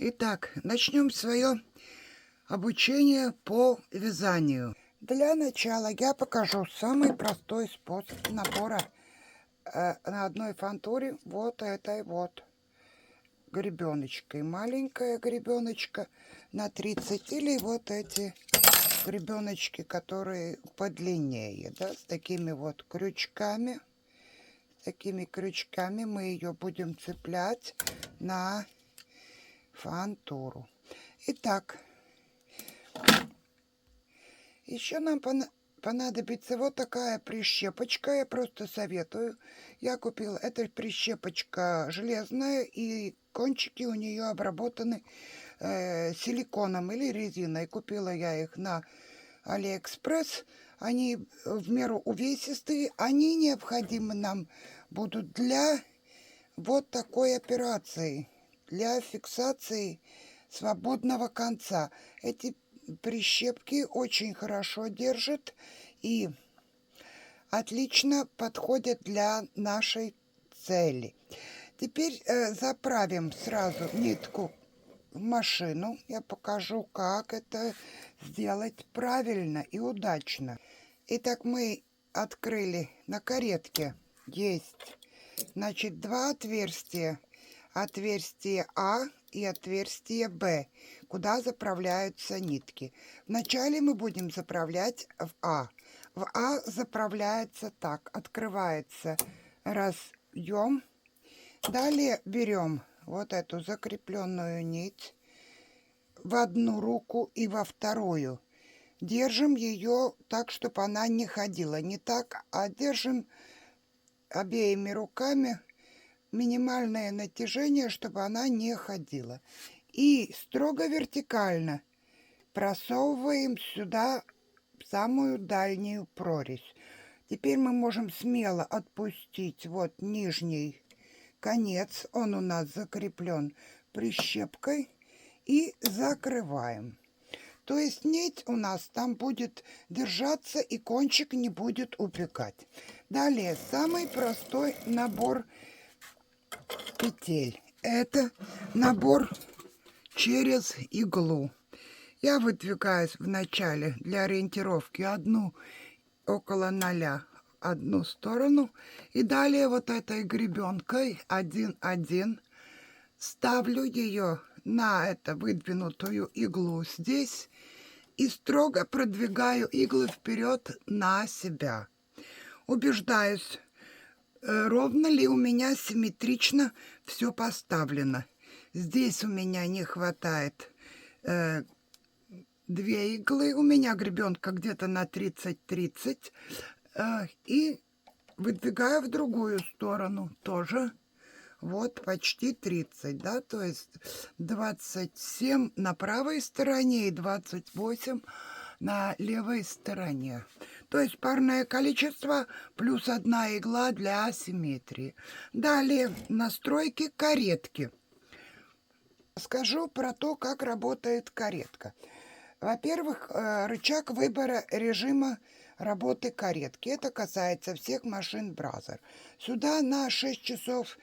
Итак, начнем свое обучение по вязанию. Для начала я покажу самый простой способ набора на одной фантуре вот этой вот гребеночкой. Маленькая гребеночка на 30 или вот эти гребеночки, которые подлиннее, да, с такими вот крючками. Такими крючками мы ее будем цеплять на фантуру. Итак, еще нам понадобится вот такая прищепочка. Я просто советую. Я купила, эта прищепочка железная, и кончики у нее обработаны силиконом или резиной. Купила я их на Алиэкспресс. Они в меру увесистые. Они необходимы нам будут для вот такой операции, для фиксации свободного конца. Эти прищепки очень хорошо держат и отлично подходят для нашей цели. Теперь заправим сразу нитку в машину. Я покажу, как это сделать правильно и удачно. Итак, мы открыли на каретке. Есть, значит, два отверстия. Отверстие А и отверстие Б, куда заправляются нитки. Вначале мы будем заправлять в А. В А заправляется так. Открывается разъем. Далее берем вот эту закрепленную нить в одну руку и во вторую. Держим ее так, чтобы она не ходила. Не так, а держим обеими руками минимальное натяжение, чтобы она не ходила. И строго вертикально просовываем сюда в самую дальнюю прорезь. Теперь мы можем смело отпустить вот нижний конец. Он у нас закреплен прищепкой. И закрываем. То есть нить у нас там будет держаться и кончик не будет убегать. Далее самый простой набор петель. Это набор через иглу. Я выдвигаю вначале для ориентировки одну около 0 одну сторону. И далее вот этой гребенкой 1-1 ставлю ее на эту выдвинутую иглу здесь и строго продвигаю иглы вперед на себя. Убеждаюсь, ровно ли у меня симметрично все поставлено. Здесь у меня не хватает 2 иглы, у меня гребенка где-то на 30-30, и выдвигаю в другую сторону тоже. Вот почти 30, да, то есть 27 на правой стороне и 28 на левой стороне. То есть парное количество плюс 1 игла для асимметрии. Далее настройки каретки. Скажу про то, как работает каретка. Во-первых, рычаг выбора режима работы каретки. Это касается всех машин Бразер. Сюда на 6 часов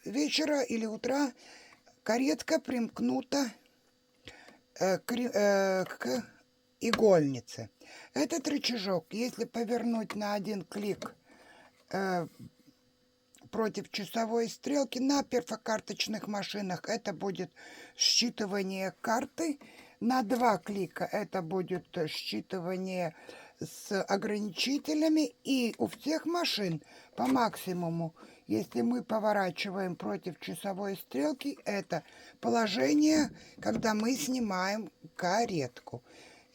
вечера или утра каретка примкнута к игольнице. Этот рычажок, если повернуть на один клик против часовой стрелки, на перфокарточных машинах это будет считывание карты. На 2 клика это будет считывание с ограничителями. И у всех машин по максимуму, если мы поворачиваем против часовой стрелки, это положение, когда мы снимаем каретку.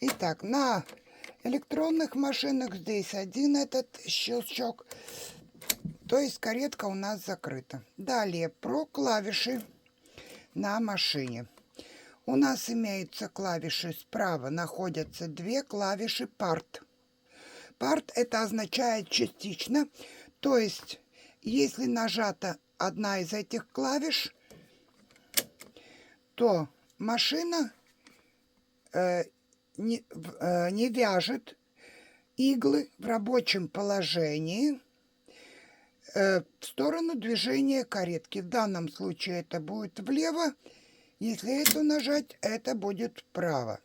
Итак, на электронных машинах здесь один этот щелчок, то есть каретка у нас закрыта. Далее про клавиши на машине. У нас имеются клавиши справа, находятся 2 клавиши Part. Part это означает частично, то есть если нажата одна из этих клавиш, то машина не вяжет иглы в рабочем положении в сторону движения каретки. В данном случае это будет влево Если эту нажать, это будет вправо.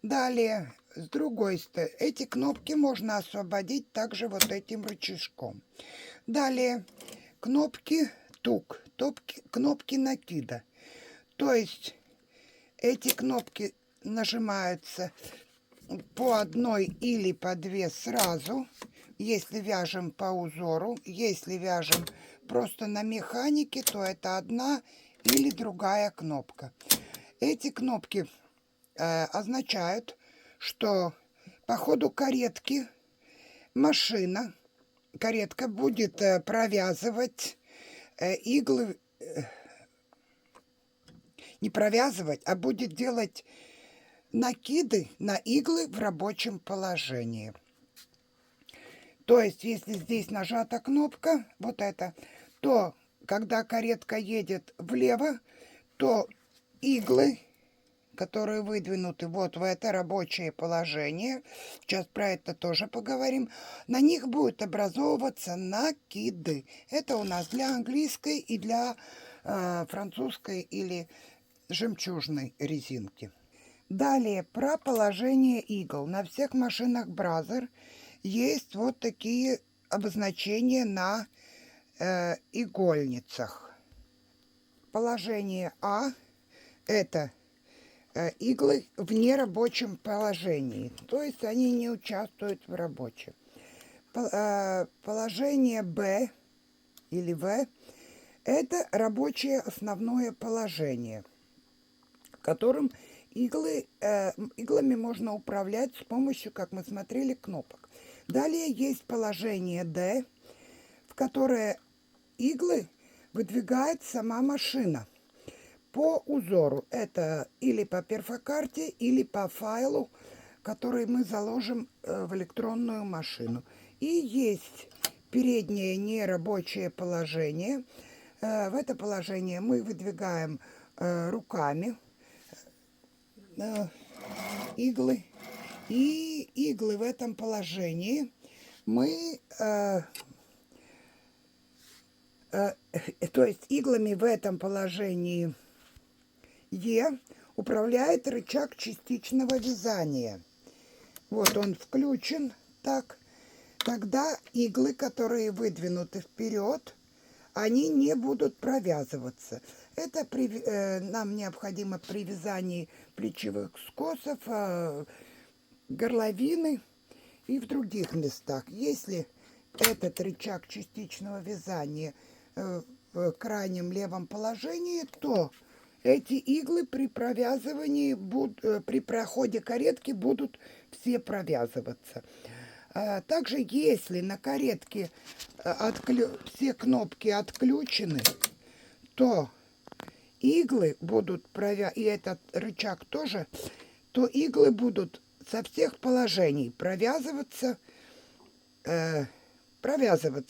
Далее, с другой стороны, эти кнопки можно освободить также вот этим рычажком. Далее, кнопки тук, кнопки накида. То есть эти кнопки нажимаются по одной или по две сразу, если вяжем по узору. Если вяжем просто на механике, то это одна или другая кнопка. Эти кнопки означают, что по ходу каретки каретка будет провязывать иглы, не провязывать, а будет делать накиды на иглы в рабочем положении. То есть, если здесь нажата кнопка, вот эта, то когда каретка едет влево, то иглы, которые выдвинуты вот в это рабочее положение, сейчас про это тоже поговорим, на них будут образовываться накиды. Это у нас для английской и для французской или жемчужной резинки. Далее про положение игл. На всех машинах Бразер есть вот такие обозначения на игольницах. Положение А – это иглы в нерабочем положении, то есть они не участвуют в рабочем. Положение Б или В – это рабочее основное положение, которым иглами можно управлять с помощью, как мы смотрели, кнопок. Далее есть положение D, в которое иглы выдвигает сама машина по узору. Это или по перфокарте, или по файлу, который мы заложим в электронную машину. И есть переднее нерабочее положение. В это положение мы выдвигаем руками иглы. И иглы в этом положении мы, то есть иглами в этом положении Е управляет рычаг частичного вязания. Вот он включен так. Тогда иглы, которые выдвинуты вперед, они не будут провязываться. Это нам необходимо при вязании плечевых скосов, горловины и в других местах. Если этот рычаг частичного вязания в крайнем левом положении, то эти иглы при провязывании, при проходе каретки будут все провязываться. Также, если на каретке все кнопки отключены, то иглы будут и этот рычаг тоже, то иглы будут со всех положений провязываться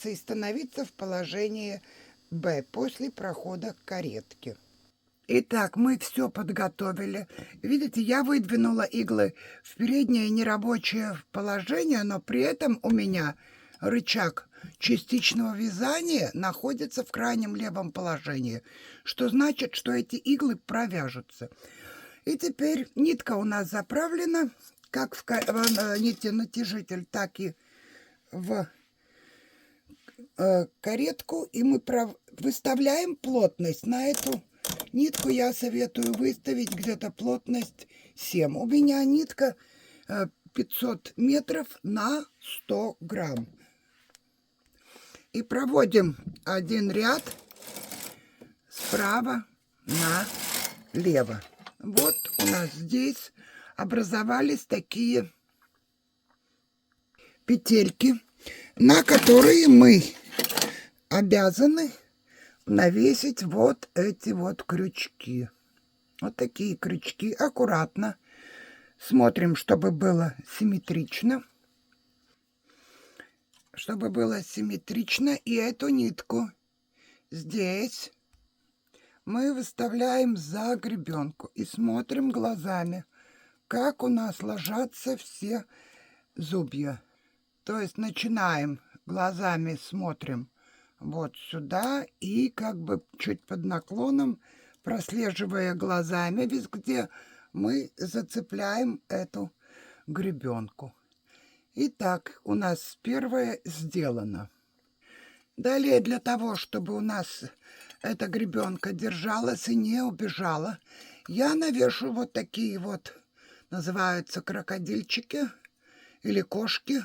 и становиться в положение Б после прохода каретки. Итак, мы все подготовили. Видите, я выдвинула иглы в переднее нерабочее положение, но при этом у меня рычаг частичного вязания находится в крайнем левом положении, что значит, что эти иглы провяжутся. И теперь нитка у нас заправлена как в нитенатяжитель, так и в каретку, и мы выставляем плотность на эту нитку. Я советую выставить где-то плотность 7. У меня нитка 500 метров на 100 грамм. И проводим один ряд справа налево. Вот у нас здесь образовались такие петельки, на которые мы обязаны навесить вот эти вот крючки. Вот такие крючки. Аккуратно смотрим, чтобы было симметрично. Чтобы было симметрично. И эту нитку здесь мы выставляем за гребенку и смотрим глазами, как у нас ложатся все зубья. То есть начинаем глазами, смотрим вот сюда и как бы чуть под наклоном прослеживая глазами везде, мы зацепляем эту гребенку. Итак, у нас первое сделано. Далее, для того, чтобы у нас эта гребенка держалась и не убежала, я навешу вот такие вот, называются крокодильчики или кошки.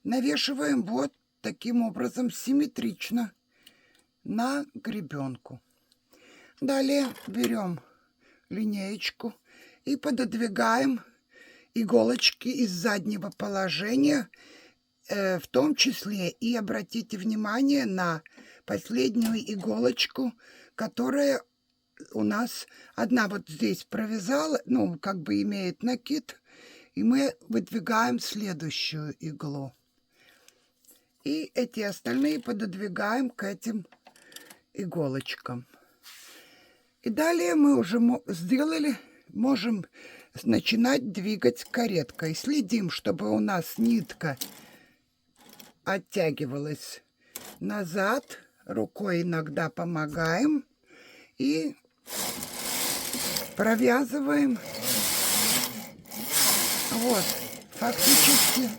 Навешиваем вот таким образом симметрично на гребенку. Далее берем линеечку и пододвигаем иголочки из заднего положения, в том числе и обратите внимание на последнюю иголочку, которая у нас одна вот здесь провязала, ну, как бы имеет накид, и мы выдвигаем следующую иглу. И эти остальные пододвигаем к этим иголочкам. И далее мы уже сделали, можем начинать двигать кареткой. Следим, чтобы у нас нитка оттягивалась назад, рукой иногда помогаем и провязываем. Вот, фактически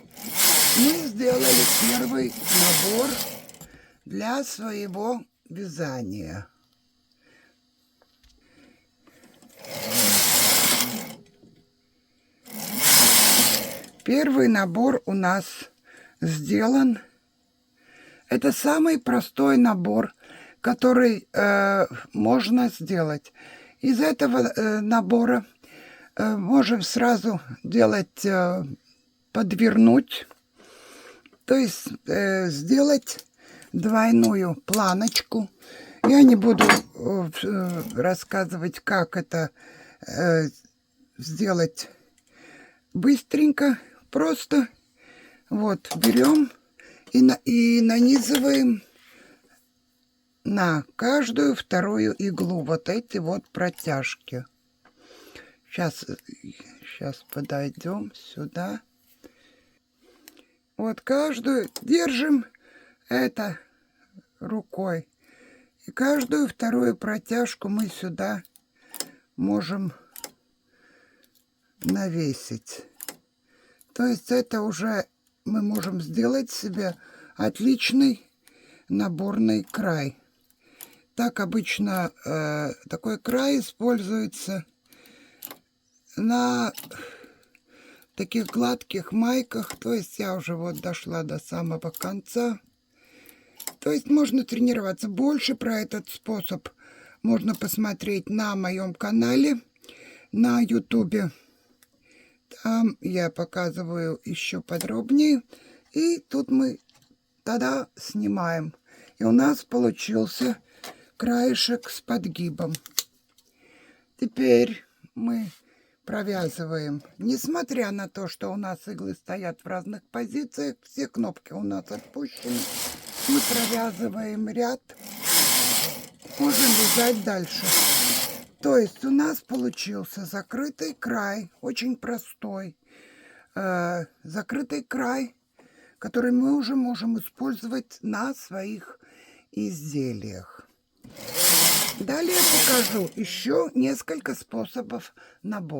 мы сделали первый набор для своего вязания. Первый набор у нас сделан. Это самый простой набор, который можно сделать. Из этого набора можем сразу делать, подвернуть, то есть сделать двойную планочку. Я не буду рассказывать, как это сделать быстренько. Просто вот берем и нанизываем на каждую вторую иглу вот эти вот протяжки. Сейчас подойдем сюда. Вот каждую держим это рукой. И каждую вторую протяжку мы сюда можем навесить. То есть это уже мы можем сделать себе отличный наборный край. Так обычно такой край используется на таких гладких майках. То есть я уже вот дошла до самого конца. То есть можно тренироваться. Больше про этот способ можно посмотреть на моем канале на YouTube. Там я показываю еще подробнее. И тут мы тогда снимаем. И у нас получился краешек с подгибом. Теперь мы провязываем. Несмотря на то, что у нас иглы стоят в разных позициях, все кнопки у нас отпущены, мы провязываем ряд. Можем вязать дальше. То есть у нас получился закрытый край, очень простой. Закрытый край, который мы уже можем использовать на своих изделиях. Далее покажу еще несколько способов набора.